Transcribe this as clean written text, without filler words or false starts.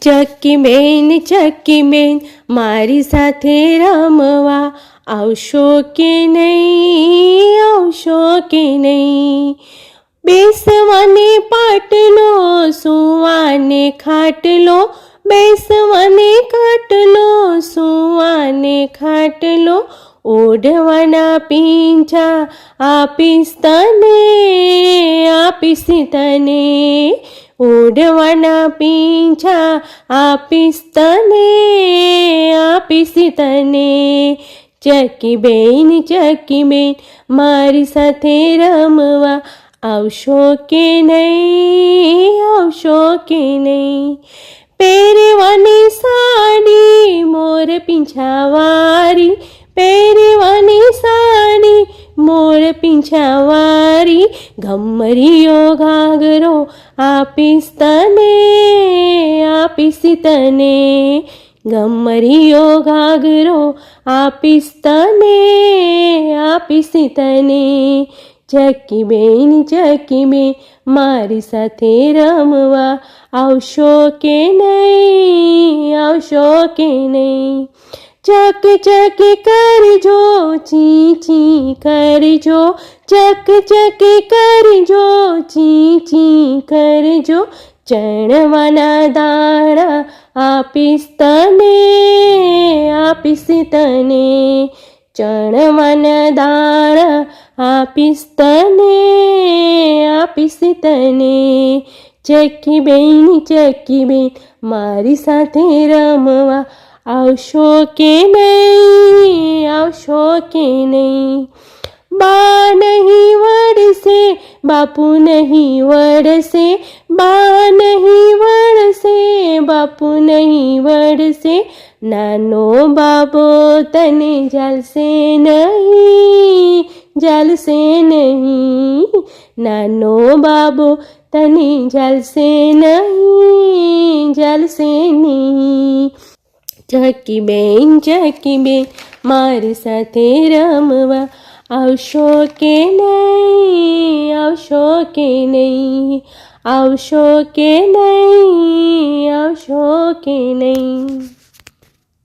ચક્કી બેન મારી સાથે રમવા આવશો કે નહીં, આવશો કે નહીં? બેસવાને પાટલો, સુવાને ખાટલો, બેસવાને ખાટલો, સુવાને ખાટલો, ઓઢવાના પીંછા આપીશ તને, આપીશ તને, ઓઢવાના પીંછા આપીશ તને, આપીશ તને. ચક્કી બેન મારી સાથે રમવા આવશો કે નહીં, આવશો કે નહીં? પહેરવાની સાડી મોર પીંછાવાળી, પહેરવાની સાડી મોર પીંછાવાળી, ઘમરીઓ ઘાઘરો આપીશ તને, આપીશ તને, ઘમરીઓ ઘાઘરો આપીશ તને, આપીશ તને. ચક્કી બેન મારી સાથે રમવા આવશો કે નહીં, આવશો કે નહીં? ચક કરજો, ચી ચી કરજો, ચક કરજો, ચી ચી કરજો, ચણવાના દાણા આપીશ તને, આપીશ તને, ચણવાના દાણા આપીશ તને, આપીશ તને. ચક્કી બેન મારી સાથે રમવા આવશો કે નહીં, આવશો કે નહીં? બા નહીં વળશે, બાપુ નહીં વળશે, બા નહીં વળશે, બાપુ નહીં વળશે, નાનો બાબો તને ઝાલશે નહીં, ઝાલશે નહીં, નાનો બાબો તને ઝાલશે નહીં, ઝાલશે નહીં. ચક્કી બેન મારી સાથે રમવા આવશો કે નહીં, આવશો કે નહીં? આવશો કે નહીં, આવશો કે નહીં?